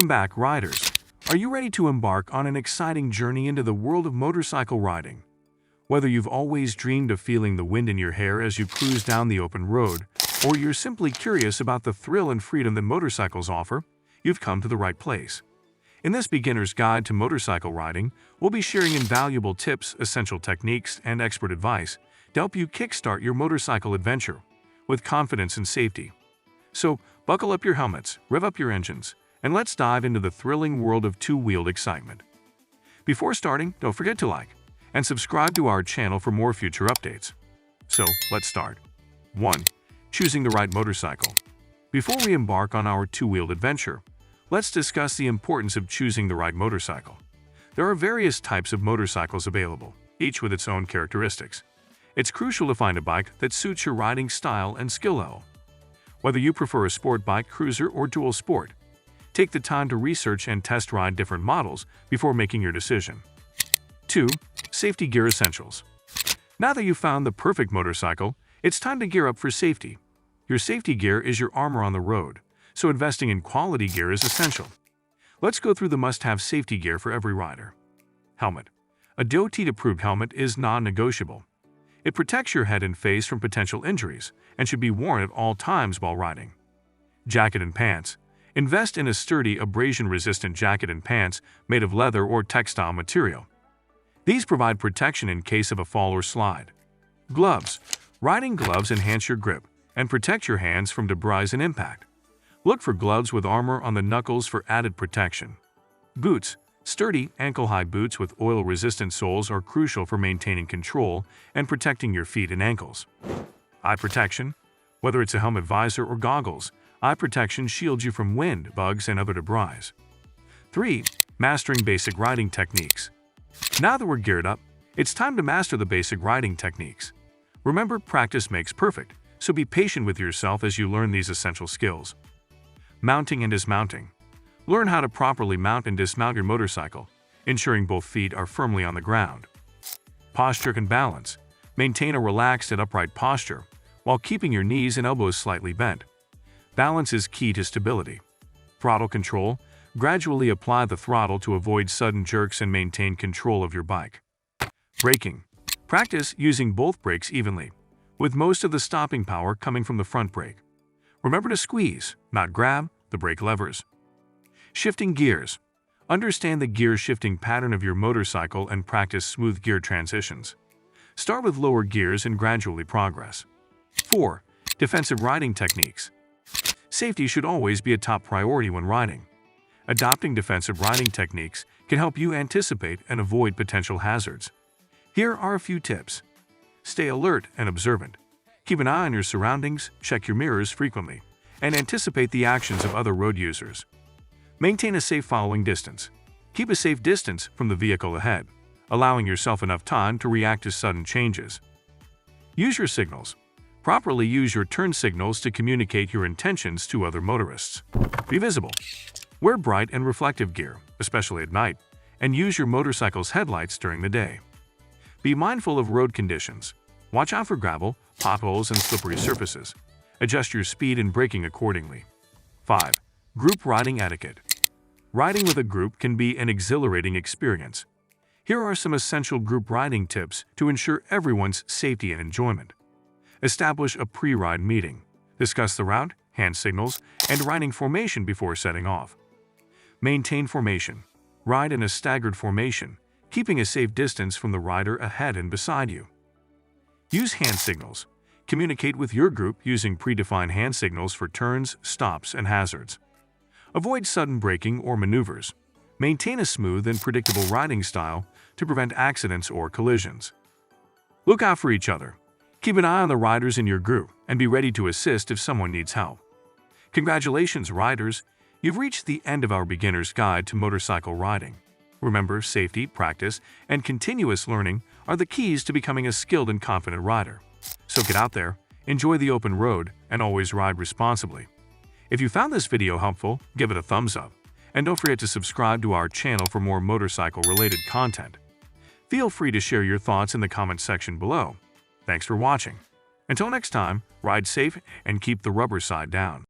Welcome back, riders. Are you ready to embark on an exciting journey into the world of motorcycle riding? Whether you've always dreamed of feeling the wind in your hair as you cruise down the open road, or you're simply curious about the thrill and freedom that motorcycles offer, you've come to the right place. In this beginner's guide to motorcycle riding, we'll be sharing invaluable tips, essential techniques, and expert advice to help you kickstart your motorcycle adventure with confidence and safety. So, buckle up your helmets, rev up your engines, and let's dive into the thrilling world of two-wheeled excitement. Before starting, don't forget to like and subscribe to our channel for more future updates. So, let's start. 1. Choosing the right motorcycle. Before we embark on our two-wheeled adventure, let's discuss the importance of choosing the right motorcycle. There are various types of motorcycles available, each with its own characteristics. It's crucial to find a bike that suits your riding style and skill level. Whether you prefer a sport bike, cruiser, or dual sport, take the time to research and test ride different models before making your decision. 2. Safety gear essentials. Now that you've found the perfect motorcycle, it's time to gear up for safety. Your safety gear is your armor on the road, so investing in quality gear is essential. Let's go through the must-have safety gear for every rider. Helmet. A DOT-approved helmet is non-negotiable. It protects your head and face from potential injuries and should be worn at all times while riding. Jacket and pants. Invest in a sturdy, abrasion-resistant jacket and pants made of leather or textile material. These provide protection in case of a fall or slide. Gloves. Riding gloves enhance your grip and protect your hands from debris and impact. Look for gloves with armor on the knuckles for added protection. Boots. Sturdy, ankle-high boots with oil-resistant soles are crucial for maintaining control and protecting your feet and ankles. Eye protection. Whether it's a helmet, visor, or goggles, eye protection shields you from wind, bugs, and other debris. 3. Mastering basic riding techniques. Now that we're geared up, it's time to master the basic riding techniques. Remember, practice makes perfect, so be patient with yourself as you learn these essential skills. Mounting and dismounting. Learn how to properly mount and dismount your motorcycle, ensuring both feet are firmly on the ground. Posture and balance. Maintain a relaxed and upright posture while keeping your knees and elbows slightly bent. Balance is key to stability. Throttle control. Gradually apply the throttle to avoid sudden jerks and maintain control of your bike. Braking. Practice using both brakes evenly, with most of the stopping power coming from the front brake. Remember to squeeze, not grab, the brake levers. Shifting gears. Understand the gear shifting pattern of your motorcycle and practice smooth gear transitions. Start with lower gears and gradually progress. 4. Defensive riding techniques. Safety should always be a top priority when riding. Adopting defensive riding techniques can help you anticipate and avoid potential hazards. Here are a few tips. Stay alert and observant. Keep an eye on your surroundings, check your mirrors frequently, and anticipate the actions of other road users. Maintain a safe following distance. Keep a safe distance from the vehicle ahead, allowing yourself enough time to react to sudden changes. Use your signals. Properly use your turn signals to communicate your intentions to other motorists. Be visible. Wear bright and reflective gear, especially at night, and use your motorcycle's headlights during the day. Be mindful of road conditions. Watch out for gravel, potholes, and slippery surfaces. Adjust your speed and braking accordingly. 5. Group riding etiquette. Riding with a group can be an exhilarating experience. Here are some essential group riding tips to ensure everyone's safety and enjoyment. Establish a pre-ride meeting. Discuss the route, hand signals, and riding formation before setting off. Maintain formation. Ride in a staggered formation, keeping a safe distance from the rider ahead and beside you. Use hand signals. Communicate with your group using predefined hand signals for turns, stops, and hazards. Avoid sudden braking or maneuvers. Maintain a smooth and predictable riding style to prevent accidents or collisions. Look out for each other. Keep an eye on the riders in your group and be ready to assist if someone needs help. Congratulations, riders! You've reached the end of our beginner's guide to motorcycle riding. Remember, safety, practice, and continuous learning are the keys to becoming a skilled and confident rider. So get out there, enjoy the open road, and always ride responsibly. If you found this video helpful, give it a thumbs up. And don't forget to subscribe to our channel for more motorcycle-related content. Feel free to share your thoughts in the comment section below. Thanks for watching. Until next time, ride safe and keep the rubber side down.